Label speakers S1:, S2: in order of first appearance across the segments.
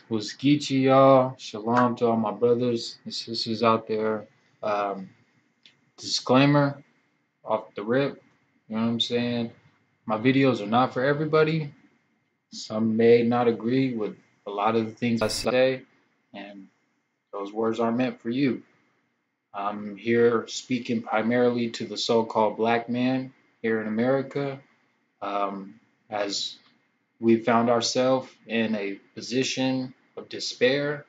S1: Was Geechee, y'all. Shalom to all my brothers and sisters out there. Um, Disclaimer off the rip. You know what I'm saying? My videos are not for everybody. Some may not agree with a lot of the things I say, and those words aren't meant for you. I'm here speaking primarily to the so called black man here in America. As we found ourselves in a position of despair,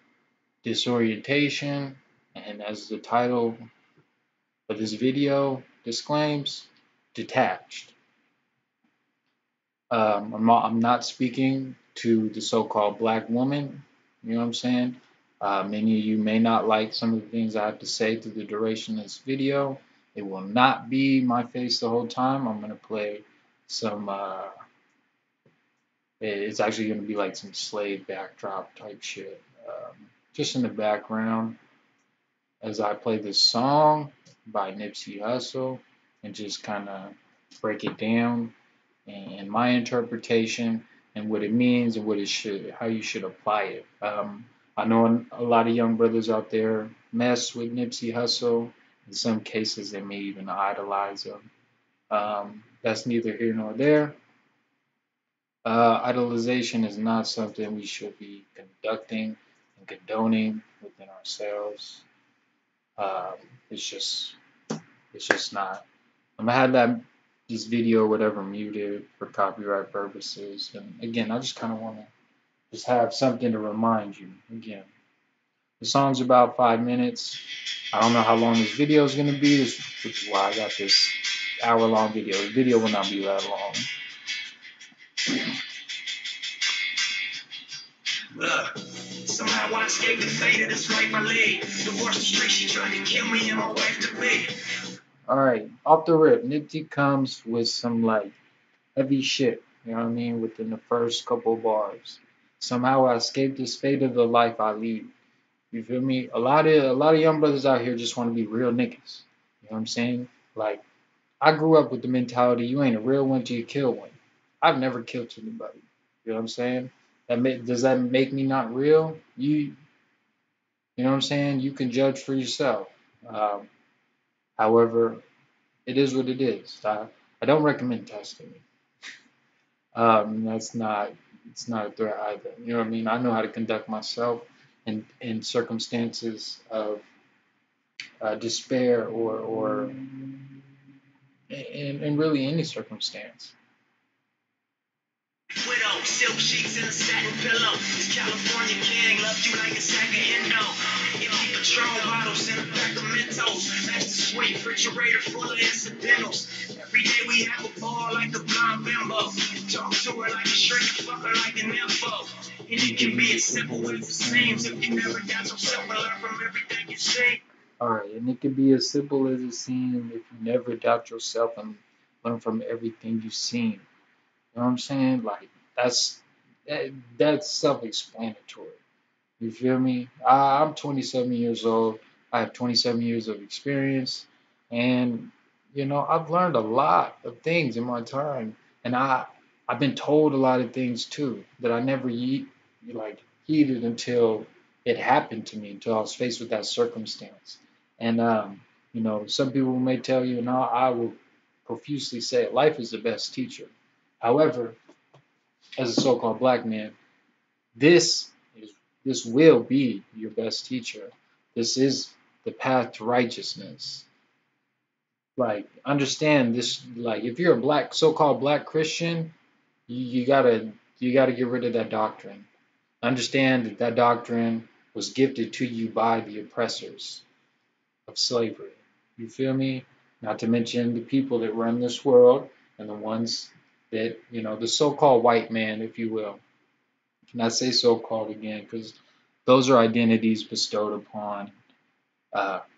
S1: disorientation, and as the title of this video disclaims, detached. I'm not speaking to the so-called black woman. You know what I'm saying? Many of you may not like some of the things I have to say through the duration of this video. It will not be my face the whole time. I'm going to play some, it's actually going to be like some slave backdrop type shit. Just in the background as I play this song by Nipsey Hussle and just kind of break it down and my interpretation and what it means and what it should, how you should apply it. I know a lot of young brothers out there mess with Nipsey Hussle. In some cases, they may even idolize him. That's neither here nor there. Idolization is not something we should be conducting and condoning within ourselves. Um, it's just, it's just not. I'm gonna have this video or whatever muted for copyright purposes. And again, I just kind of want to just have something to remind you. Again, the song's about 5 minutes. I don't know how long this video is gonna be, which is why I got this hour-long video. The video will not be that long. Look, somehow I escaped the fate of this life I lead. Divorced the street, she tried to kill me and my wife to be. Alright, off the rip, Nipsey comes with some like heavy shit, you know what I mean, within the first couple of bars. Somehow I escaped this fate of the life I lead. You feel me? A lot of young brothers out here just want to be real niggas. You know what I'm saying? Like, I grew up with the mentality you ain't a real one till you kill one. I've never killed anybody. You know what I'm saying? Does that make me not real? You know what I'm saying? You can judge for yourself. Um, However, it is what it is. I don't recommend testing me. That's not it's not a threat either. You know what I mean? I know how to conduct myself in circumstances of despair or in really any circumstance. Widow, silk sheets and a satin pillow. This California king loves you like a sack of endo. Empty Patron bottles and a pack of Mentos. Master suite, refrigerator full of incidentals. Every day we have a ball like a blonde bimbo. Talk to her like a shrink, fuck her like an info. And it can be as simple as it seems if you never got yourself and learn from everything you see. Alright, and it can be as simple as it seems if you never doubt yourself and learn from everything you've seen. You know what I'm saying? Like that's self-explanatory. You feel me? I'm 27 years old. I have 27 years of experience, and I've learned a lot of things in my time, and I've been told a lot of things too that I never heeded until it happened to me, until I was faced with that circumstance. And some people may tell you, and I will profusely say, life is the best teacher. However, as a so-called black man, this is this will be your best teacher. This is the path to righteousness. Like, understand this. Like, if you're a black, so-called black Christian, you gotta get rid of that doctrine. Understand that that doctrine was gifted to you by the oppressors of slavery. You feel me? Not to mention the people that run this world and the ones that, the so-called white man, if you will. And I say so-called again because those are identities bestowed upon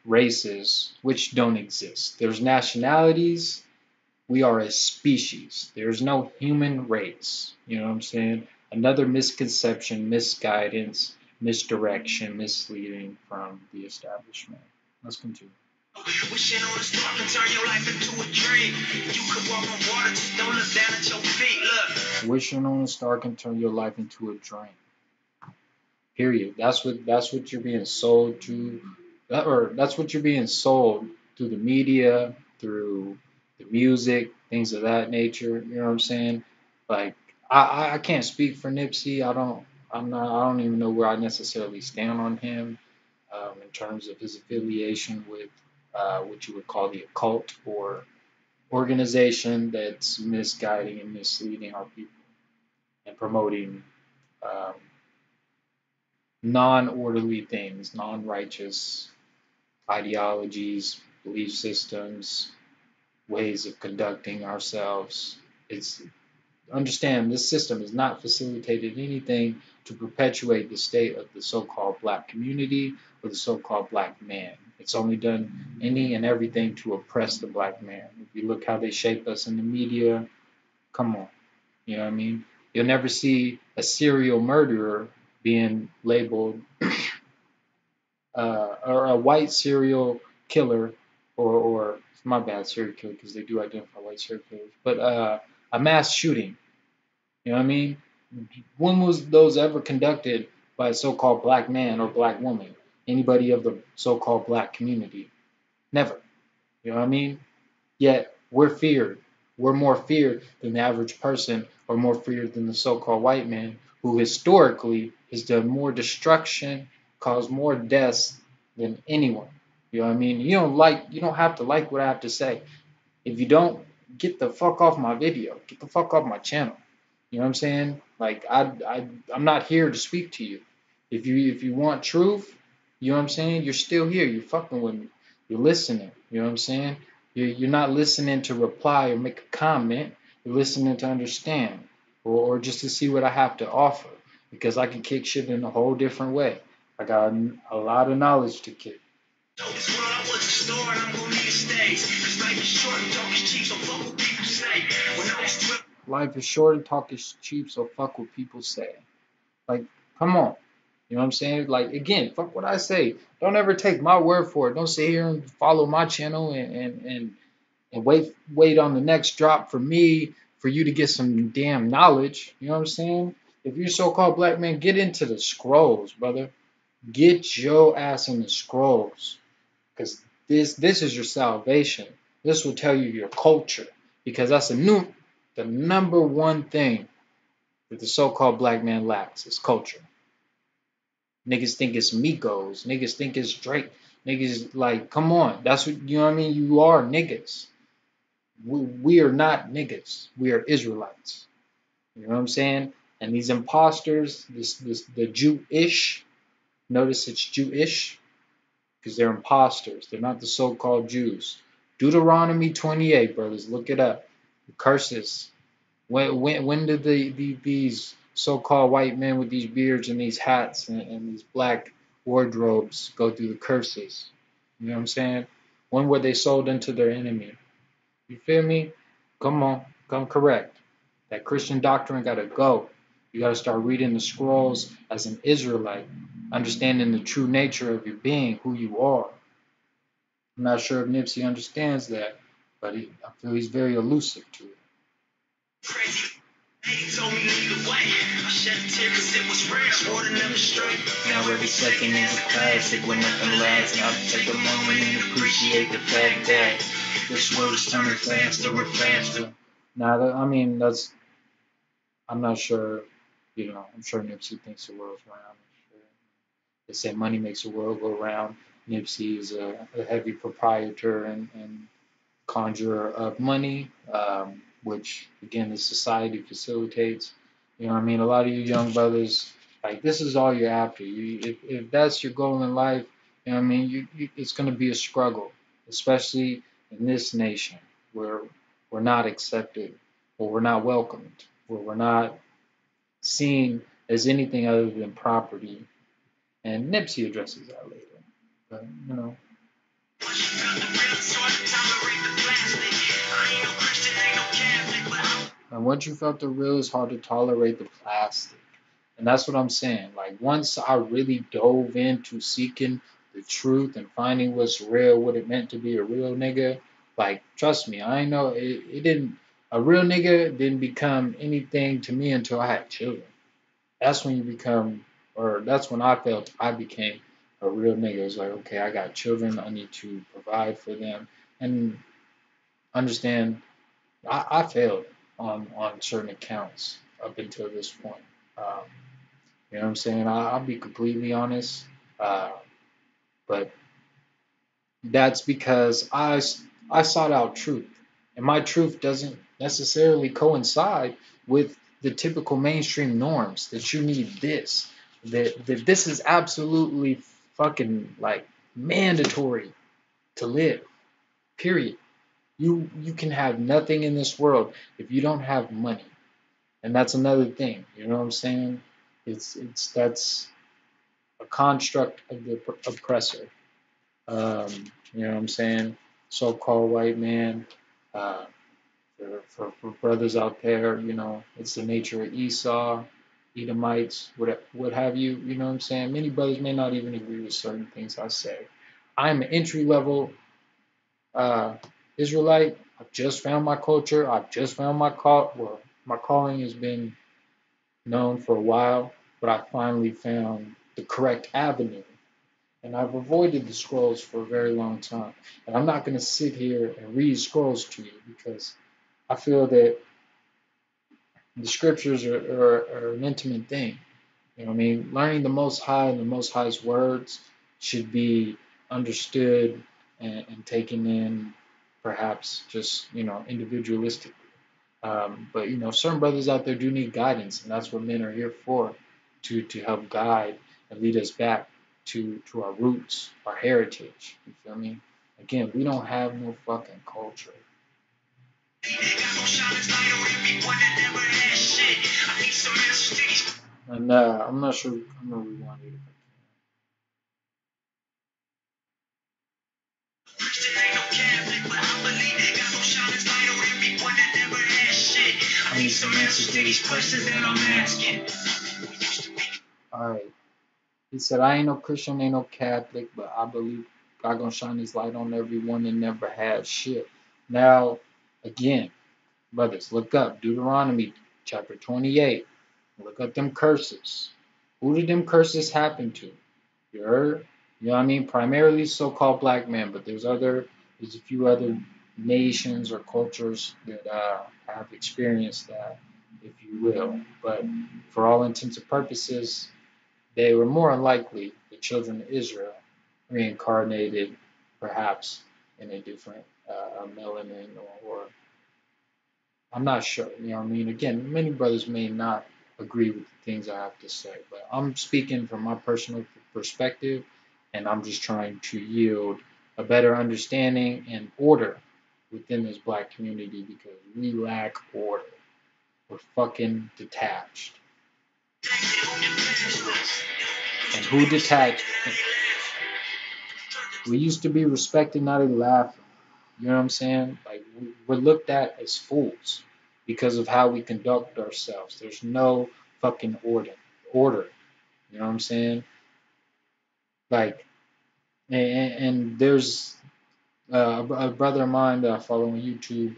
S1: races which don't exist. There's nationalities. We are a species. There's no human race. You know what I'm saying? Another misconception, misguidance, misdirection, misleading from the establishment. Let's continue. Wishing on a star can turn your life into a dream. You could walk on water, just don't look down at your feet. Look. Wishing on a star can turn your life into a dream.
S2: Period. That's what you're being sold to, or that's what you're being sold through the media, through the music, things of that nature. You know what I'm saying? Like I can't speak for Nipsey. I don't even know where I necessarily stand on him in terms of his affiliation with what you would call the occult or organization that's misguiding and misleading our people and promoting um, non-orderly things, non-righteous ideologies, belief systems, ways of conducting ourselves. It's understand this system has not facilitated anything to perpetuate the state of the so-called black community or the so-called black man. It's only done any and everything to oppress the black man. If you look how they shape us in the media, come on, you know what I mean? You'll never see a serial murderer being labeled or a white serial killer, or my bad, serial killer, because they do identify white serial killers, but a mass shooting. You know what I mean? When was those ever conducted by a so-called black man or black woman? Anybody of the so-called black community? Never. You know what I mean? Yet we're feared. We're more feared than the average person, or more feared than the so-called white man, who historically has done more destruction, caused more deaths than anyone. You know what I mean? You don't have to like what I have to say. If you don't, get the fuck off my video. Get the fuck off my channel. You know what I'm saying? Like I'm not here to speak to you. If you want truth, you know what I'm saying? You're still here. You're fucking with me. You're listening. You know what I'm saying? You're not listening to reply or make a comment. You're listening to understand, or just to see what I have to offer, because I can kick shit in a whole different way. I got a lot of knowledge to kick. Life is short and talk is cheap, so fuck what people say. Like, come on. You know what I'm saying? Like, again, fuck what I say. Don't ever take my word for it. Don't sit here and follow my channel and wait on the next drop for me, for you to get some damn knowledge. You know what I'm saying? If you're so-called black man, get into the scrolls, brother. Get your ass in the scrolls. Because this is your salvation. This will tell you your culture. Because that's the number one thing that the so-called black man lacks is culture. Niggas think it's Migos. Niggas think it's Drake. Niggas like, come on. That's what, you know what I mean? You are niggas. We are not niggas. We are Israelites. You know what I'm saying? And these imposters, the Jewish, notice it's Jewish because they're imposters. They're not the so-called Jews. Deuteronomy 28, brothers, look it up. The curses. When did these so-called white men with these beards and these hats and these black wardrobes go through the curses? You know what I'm saying? When were they sold into their enemy? You feel me? Come on, come correct. That Christian doctrine gotta go. You gotta start reading the scrolls as an Israelite, understanding the true nature of your being, who you are. I'm not sure if Nipsey understands that, but I feel he's very elusive to it. Now every second is a classic when nothing lasts. Now take a moment and appreciate the fact that this world is turning faster and faster. Now, I mean, I'm not sure, I'm sure Nipsey thinks the world's round. Sure. They say money makes the world go round. Nipsey is a heavy proprietor and conjurer of money, which again the society facilitates. You know what I mean? A lot of you young brothers, like this is all you're after. If that's your goal in life, you know what I mean? It's going to be a struggle, especially in this nation where we're not accepted, where we're not welcomed, where we're not seen as anything other than property. And Nipsey addresses that later. But, and once you felt the real, it's hard to tolerate the plastic. And that's what I'm saying. Like, once I really dove into seeking the truth and finding what's real, what it meant to be a real nigga, like, trust me, I know it didn't, a real nigga didn't become anything to me until I had children. That's when you become or that's when I felt I became a real nigga. It was like, okay, I got children, I need to provide for them, and understand I failed on certain accounts up until this point. Um, you know what I'm saying? I'll be completely honest, uh, but that's because I sought out truth, and my truth doesn't necessarily coincide with the typical mainstream norms that you need this, that this is absolutely fucking like mandatory to live. Period. You can have nothing in this world if you don't have money, and that's another thing. You know what I'm saying? It's that's a construct of the oppressor. You know what I'm saying? So-called white man. Uh, for brothers out there, you know, it's the nature of Esau, Edomites, what have you. You know what I'm saying? Many brothers may not even agree with certain things I say. I'm an entry level uh, Israelite. I've just found my culture. I've just found my call. Well, my calling has been known for a while, but I finally found the correct avenue. And I've avoided the scrolls for a very long time. And I'm not going to sit here and read scrolls to you because I feel that the scriptures are an intimate thing. You know what I mean? Learning the Most High and the Most High's words should be understood and taken in perhaps just, you know, individualistically. But, you know, certain brothers out there do need guidance, and that's what men are here for, to help guide and lead us back to our roots, our heritage. You feel me? Again, we don't have no fucking culture. And I'm not sure. I'm gonna rewind it. I need some answers to these questions that I'm asking. All right. He said, I ain't no Christian, ain't no Catholic, but I believe God gonna shine his light on everyone that never had shit. Now, again, brothers, look up Deuteronomy chapter 28. Look up them curses. Who did them curses happen to? You heard? You know what I mean? Primarily so-called black men, but there's a few other nations or cultures that have experienced that, if you will. But for all intents and purposes, they were more unlikely the children of Israel reincarnated, perhaps in a different melanin or I'm not sure. You know what I mean? Again, many brothers may not agree with the things I have to say, but I'm speaking from my personal perspective, and I'm just trying to yield a better understanding and order within this black community because we lack order. We're fucking detached. And who detached? We used to be respected, not laughing. You know what I'm saying? Like we're looked at as fools because of how we conduct ourselves. There's no fucking order. Order. You know what I'm saying? Like, and there's a brother of mine that I follow on YouTube.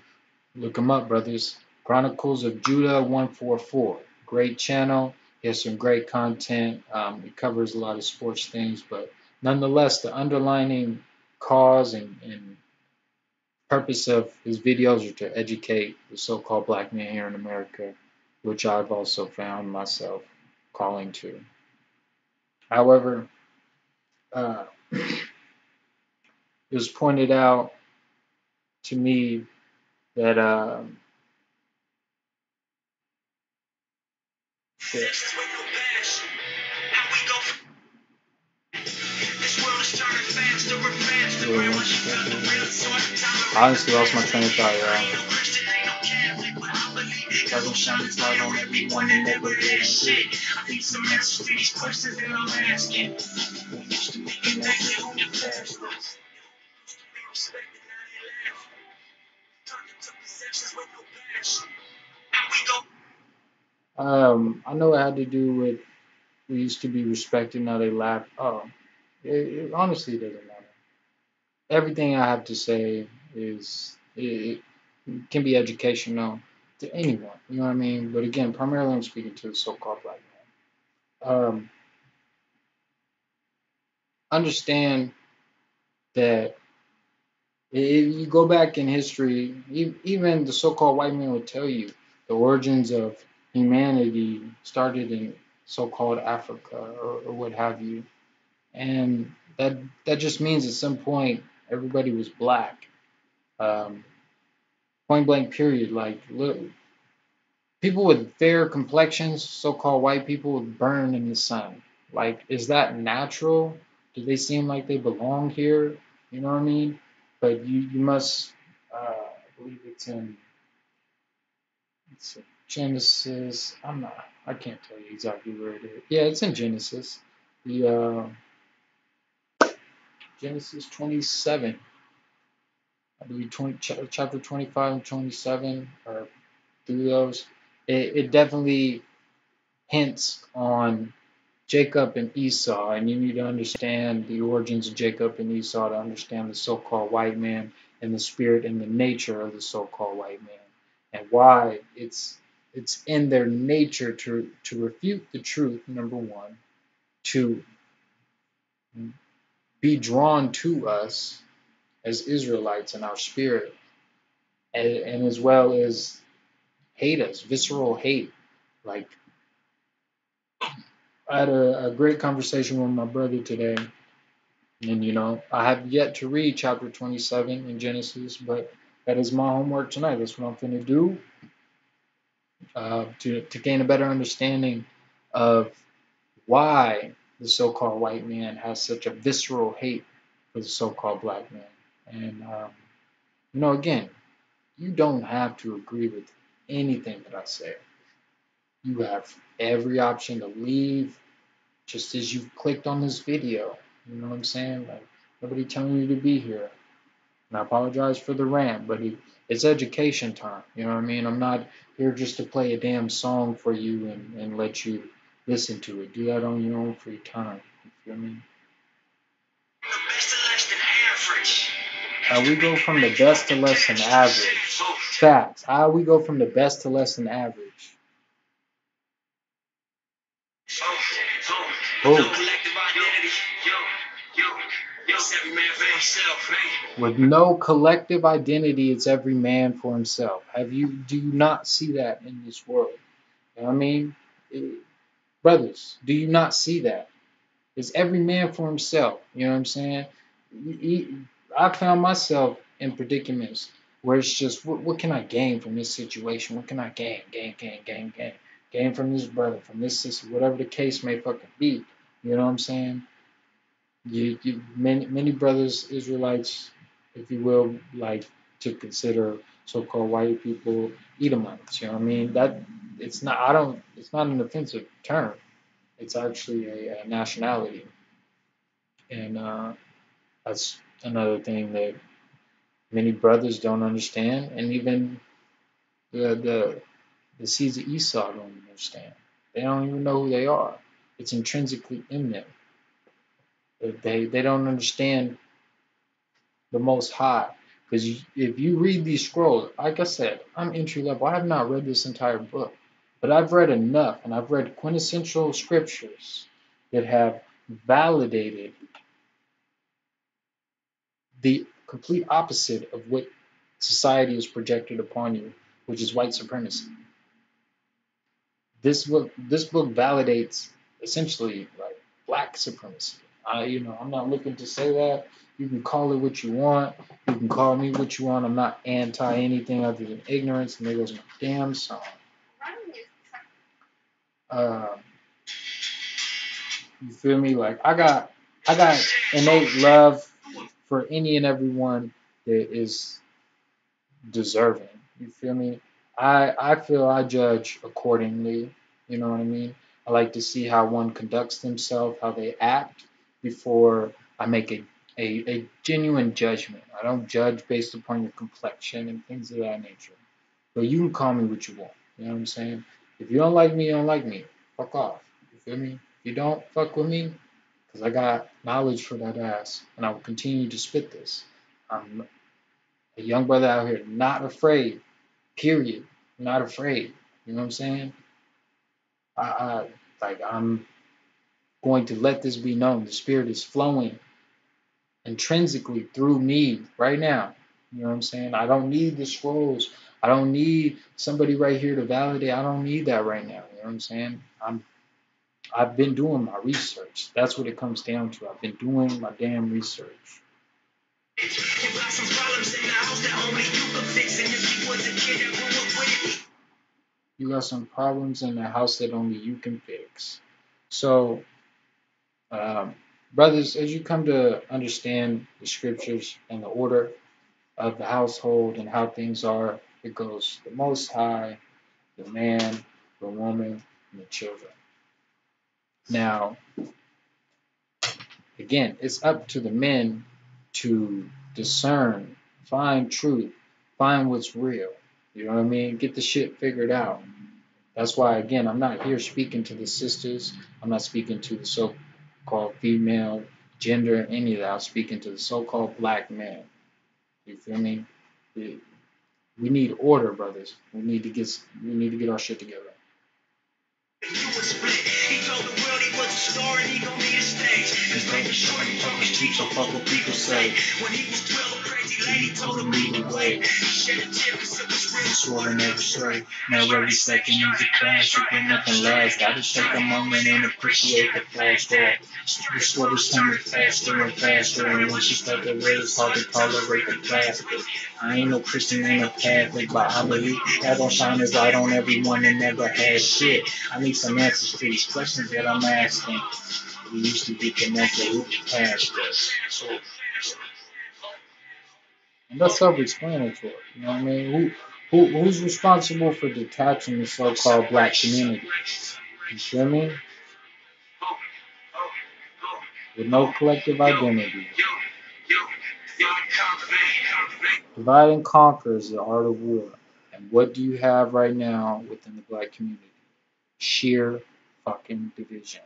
S2: Look him up, brothers. Chronicles of Judah 144. Great channel. He has some great content. He covers a lot of sports things, but nonetheless, the underlining cause and purpose of his videos are to educate the so-called black man here in America, which I've also found myself calling to. However, uh, it was pointed out to me that I honestly lost my train of thought, y'all. Doesn't sound as light on everyone and never had shit. I need some answers to these questions that I'm asking. We used to be connected on the past. I know it had to do with we used to be respected, now they laugh. Oh, it honestly doesn't matter. Everything I have to say it can be educational to anyone. You know what I mean? But again, primarily I'm speaking to the so-called black man. understand that if you go back in history, even the so-called white man will tell you the origins of humanity started in so-called Africa or what have you, and that just means at some point everybody was black, um, point blank period. Like look, people with fair complexions, so-called white people, would burn in the sun. Like, is that natural? Do they seem like they belong here? You know what I mean? But you must, I believe it's in Genesis. I can't tell you exactly where it is. Yeah, it's in Genesis. The Genesis 27, I believe chapter 25 and 27 are through those. It definitely hints on Jacob and Esau, and you need to understand the origins of Jacob and Esau to understand the so-called white man and the spirit and the nature of the so-called white man, and why it's in their nature to refute the truth. Number one, to be drawn to us as Israelites in our spirit, and as well as hate us, visceral hate. Like I had a great conversation with my brother today. And I have yet to read chapter 27 in Genesis, but that is my homework tonight. That's what I'm going to do to gain a better understanding of why the so-called white man has such a visceral hate for the so-called black man. And, again, you don't have to agree with anything that I say. You have every option to leave just as you've clicked on this video. You know what I'm saying? Like, nobody telling you to be here. And I apologize for the rant, but it's education time. You know what I mean? I'm not here just to play a damn song for you and let you listen to it. Do that on your own free time. You feel me? How we go from the best to less than average. Facts. How we go from the best to less than average. Oh. With no collective identity, it's every man for himself. Do you not see that in this world? You know what I mean? Brothers, do you not see that? It's every man for himself. You know what I'm saying? I found myself in predicaments where it's just, what can I gain from this situation? What can I gain from this brother, from this sister, whatever the case may fucking be. You know what I'm saying? Many brothers, Israelites, if you will, like to consider so-called white people Edomites. You know what I mean? It's not. I don't. It's not an offensive term. It's actually a nationality, and that's another thing that many brothers don't understand, and even the seeds of Esau don't understand. They don't even know who they are. It's intrinsically in them. They don't understand the Most High. Because if you read these scrolls, like I said, I'm entry level. I have not read this entire book, but I've read enough, and I've read quintessential scriptures that have validated the complete opposite of what society has projected upon you, which is white supremacy. This book validates essentially like black supremacy. I'm not looking to say that. You can call it what you want. You can call me what you want. I'm not anti anything other than ignorance. And there goes my damn song. Uh, you feel me? Like I got innate love for any and everyone that is deserving. You feel me? I feel I judge accordingly. You know what I mean? I like to see how one conducts themselves, how they act before I make a genuine judgment. I don't judge based upon your complexion and things of that nature. But you can call me what you want. You know what I'm saying? If you don't like me, you don't like me. Fuck off. You feel me? If you don't fuck with me, because I got knowledge for that ass, and I will continue to spit this. I'm a young brother out here, not afraid. Period. Not afraid. You know what I'm saying? I like going to let this be known. The Spirit is flowing intrinsically through me right now. You know what I'm saying? I don't need the scrolls. I don't need somebody right here to validate. I don't need that right now. You know what I'm saying? I've been doing my research. That's what it comes down to. I've been doing my damn research. You got some problems in the house that only you can fix. So, um, brothers, as you come to understand the scriptures and the order of the household and how things are, it goes the Most High, the man, the woman, and the children. Now, again, it's up to the men to discern, find truth, find what's real. You know what I mean? Get the shit figured out. That's why, again, I'm not here speaking to the sisters. I'm not speaking to the so-called female gender, any of that. I'm speaking to the so-called black man. You feel me? We need order, brothers. We need to get our shit together. He told the world he was a star and he gon' need a stage. His life is short, he talking cheap, so fuck what people say. When he was 12, a crazy lady told him lead the way. He shed a tear cause it was real short and never stray. Now every second is a crash, it can nothing last. Gotta take a moment and appreciate the flash that. The sweat is coming faster and faster, and once you start to read, it's hard to tolerate the plastic. I ain't no Christian, ain't no Catholic, but I believe that don't shine as light on everyone and never had shit. I need some answers to these questions that I'm asking. We used to be connected, who passed us? And that's self-explanatory. You know what I mean? Who's responsible for detaching the so-called black community? You feel me? With no collective identity. Divide and conquer is the art of war. And what do you have right now within the black community? Sheer fucking division.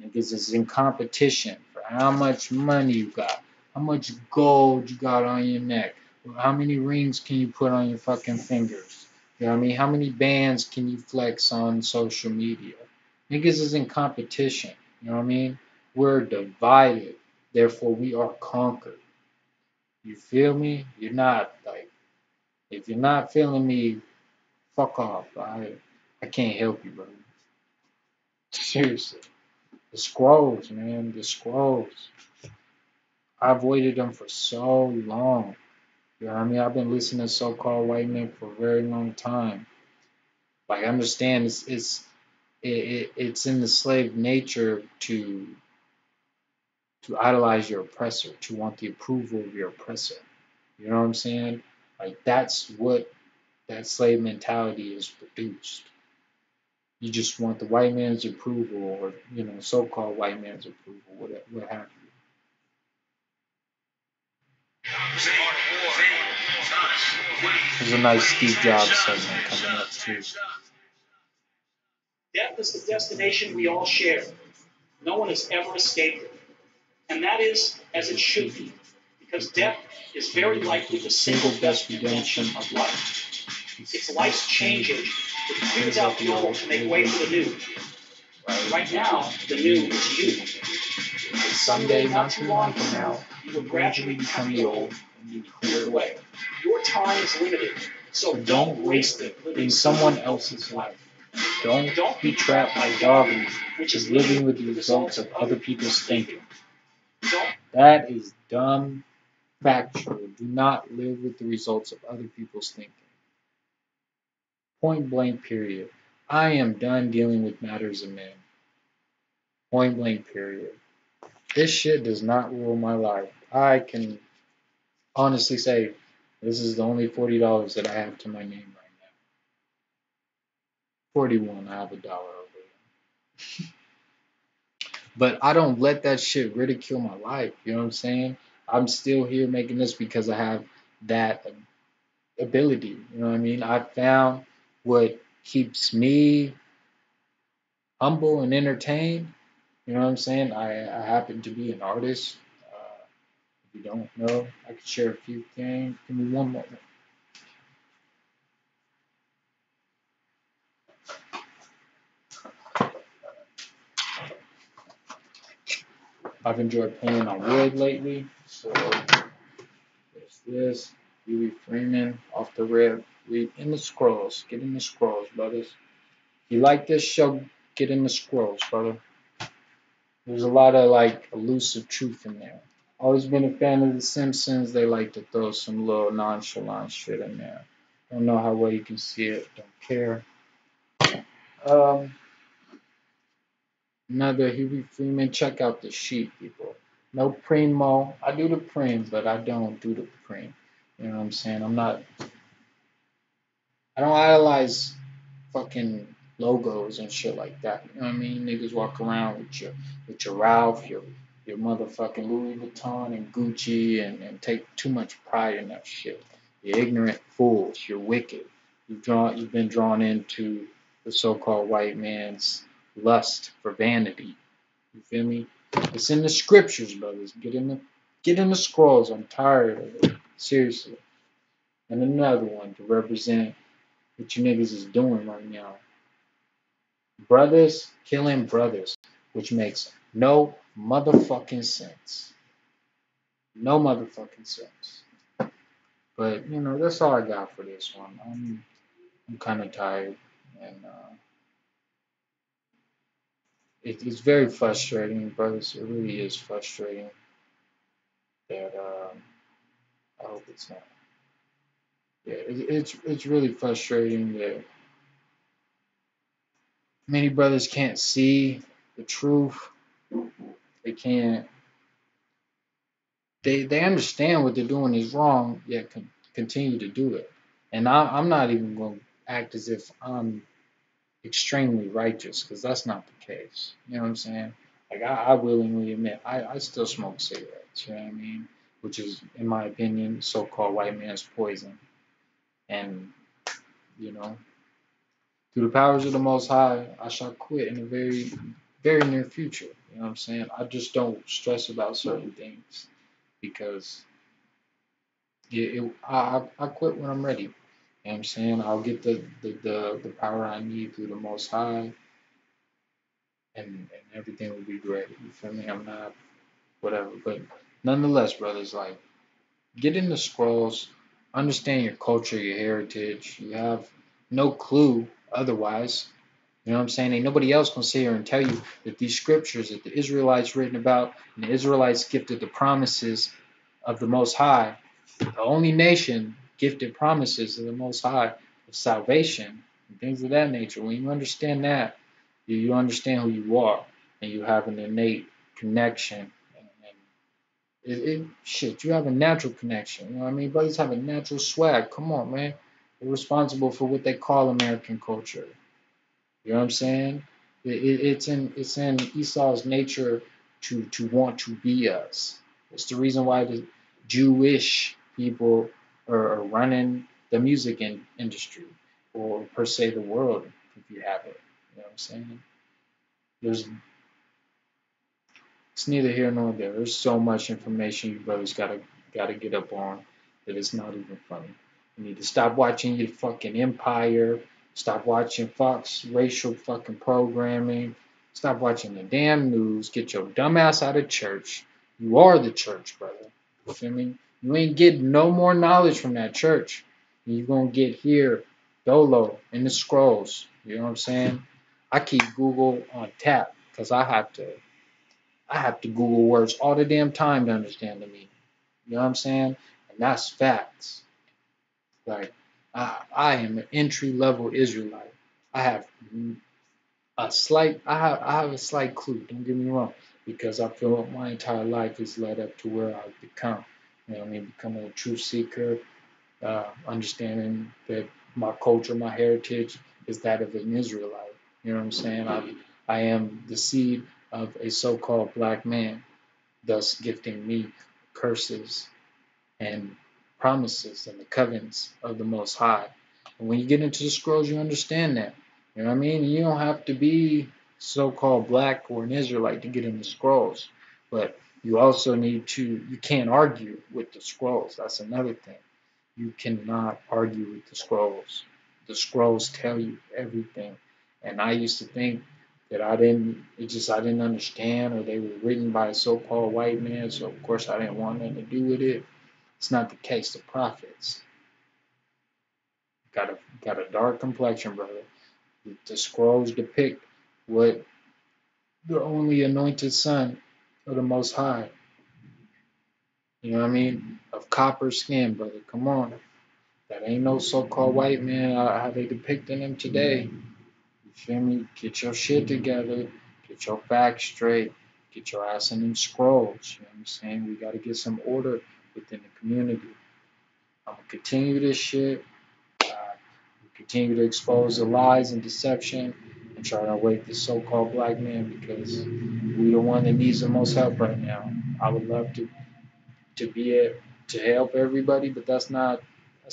S2: Niggas is in competition for how much money you got, how much gold you got on your neck, how many rings can you put on your fucking fingers. You know what I mean? How many bands can you flex on social media? Niggas is in competition. You know what I mean? We're divided. Therefore, we are conquered. You feel me? You're not like, if you're not feeling me, fuck off. I can't help you, bro. Seriously. The scrolls, man, the scrolls. I avoided them for so long. You know what I mean? I've been listening to so-called white men for a very long time. Like, I understand it's in the slave nature to idolize your oppressor, to want the approval of your oppressor. You know what I'm saying? Like, that's what that slave mentality is produced. You just want the white man's approval, or so-called white man's approval, what have you. There's a nice Steve Jobs segment coming up too.
S1: Death is the destination we all share. No one has ever escaped it. And that is as it should be, because death is very likely the single best redemption of life. It's life changing. It clears out the old to make way for the new. Right now, the new is you. Someday, not too long from now, you will gradually become the old and be cleared away. Your time is limited, so don't waste it living someone else's life. Don't be trapped by dogma, which is living with the results of other people's thinking.
S2: That is dumb, factual. Do not live with the results of other people's thinking. Point blank, period. I am done dealing with matters of men. Point blank, period. This shit does not rule my life. I can honestly say this is the only $40 that I have to my name right now. 41, I have $1 over it. But I don't let that shit ridicule my life. You know what I'm saying? I'm still here making this because I have that ability. You know what I mean? I found what keeps me humble and entertained. You know what I'm saying? I happen to be an artist. If you don't know, I can share a few things. Give me one moment. I've enjoyed playing on wood lately. So there's this. Huey Freeman off the rip. Read in the scrolls. Get in the scrolls, brothers. If you like this show, get in the scrolls, brother. There's a lot of like elusive truth in there. Always been a fan of The Simpsons. They like to throw some little nonchalant shit in there. Don't know how well you can see it. Don't care. Um, Another Huey Freeman. Check out the sheet, people. No primo. I do the prim, but I don't do the prim. You know what I'm saying? I don't idolize fucking logos and shit like that. You know what I mean? Niggas walk around with your Ralph, your motherfucking Louis Vuitton and Gucci and take too much pride in that shit. You're ignorant fools. You're wicked. You've been drawn into the so-called white man's lust for vanity. You feel me? It's in the scriptures, brothers. Get in the scrolls. I'm tired of it. Seriously. And another one to represent what you niggas is doing right now. Brothers killing brothers, which makes no motherfucking sense. No motherfucking sense. But that's all I got for this one. I'm kind of tired, and it's very frustrating, brothers. It really is frustrating that I hope it's not. Yeah, it's really frustrating that many brothers can't see the truth. They can't. They understand what they're doing is wrong, yet continue to do it. And I'm not even going to act as if I'm extremely righteous, because that's not the case. You know what I'm saying? Like I willingly admit I still smoke cigarettes. You know what I mean? Which is, in my opinion, so-called white man's poison. And you know, through the powers of the Most High, I shall quit in the very, very near future. You know what I'm saying? I just don't stress about certain things because I quit when I'm ready. You know what I'm saying? I'll get the power I need through the Most High, and everything will be great. You feel me? I'm not whatever, but nonetheless, brothers, like get in the scrolls, understand your culture, your heritage. You have no clue otherwise. You know what I'm saying? Ain't nobody else gonna sit here and tell you that these scriptures that the Israelites written about and the Israelites gifted the promises of the Most High, the only nation gifted promises of the Most High of salvation and things of that nature. When you understand that, you understand who you are, and you have an innate connection. Shit, you have a natural connection. You know what I mean? Brothers have a natural swag. Come on, man. They're responsible for what they call American culture. You know what I'm saying? It's in Esau's nature to want to be us. It's the reason why the Jewish people are running the music industry, or per se the world, if you have it. You know what I'm saying? There's It's neither here nor there. There's so much information you brothers gotta get up on that it's not even funny. You need to stop watching your fucking Empire. Stop watching Fox racial fucking programming. Stop watching the damn news. Get your dumb ass out of church. You are the church, brother. You feel me? You ain't getting no more knowledge from that church. You gonna get here, dolo, in the scrolls. You know what I'm saying? I keep Google on tap because I have to Google words all the damn time to understand the meaning. You know what I'm saying? And that's facts. Like, I am an entry level Israelite. I have I have a slight clue. Don't get me wrong, because I feel my entire life is led up to where I've become. You know what I mean? Becoming a truth seeker, understanding that my culture, my heritage is that of an Israelite. You know what I'm saying? I am the seed of a so-called black man, thus gifting me curses and promises and the covenants of the Most High. And when you get into the scrolls, you understand that. You know what I mean? You don't have to be so-called black or an Israelite to get in the scrolls, but you can't argue with the scrolls. That's another thing. You cannot argue with the scrolls. The scrolls tell you everything. And I used to think that I didn't understand, or they were written by a so-called white man, so of course I didn't want nothing to do with it. It's not the case. The prophets got a dark complexion, brother. The scrolls depict what the only anointed son of the Most High, you know what I mean, of copper skin, brother. Come on. That ain't no so-called white man how they depicting him today. You feel me? Get your shit together. Get your facts straight. Get your ass in them scrolls. You know what I'm saying? We got to get some order within the community. I'm going to continue this shit. Continue to expose the lies and deception and try to wake the so-called black man because we the one that needs the most help right now. I would love to be it to help everybody, but that's not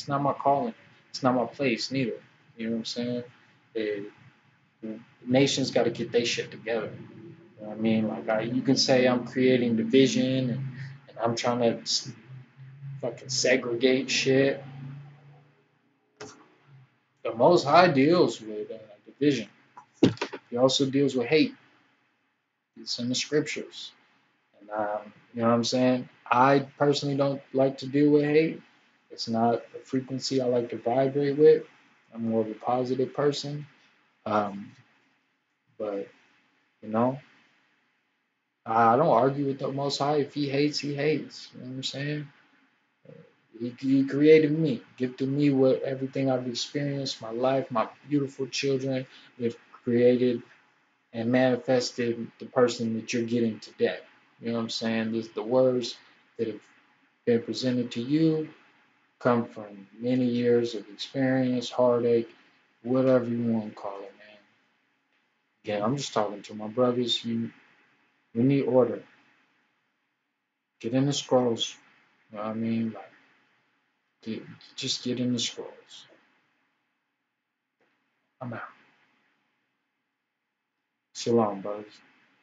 S2: my calling. It's not my place neither. You know what I'm saying? The nations got to get their shit together. You know what I mean? Like you can say I'm creating division and I'm trying to fucking segregate shit. The Most High deals with division. He also deals with hate. It's in the scriptures. And you know what I'm saying? I personally don't like to deal with hate. It's not a frequency I like to vibrate with. I'm more of a positive person. Um, but you know, I don't argue with the Most High. If He hates, He hates. You know what I'm saying? He created me, gifted me with everything I've experienced, my life, my beautiful children. They've created and manifested the person that you're getting today. You know what I'm saying? The words that have been presented to you come from many years of experience, heartache, whatever you want to call it, man. Yeah, I'm just talking to my brothers. We need order. Get in the scrolls. You know what I mean? Like, get, just get in the scrolls. I'm out. Shalom, brothers.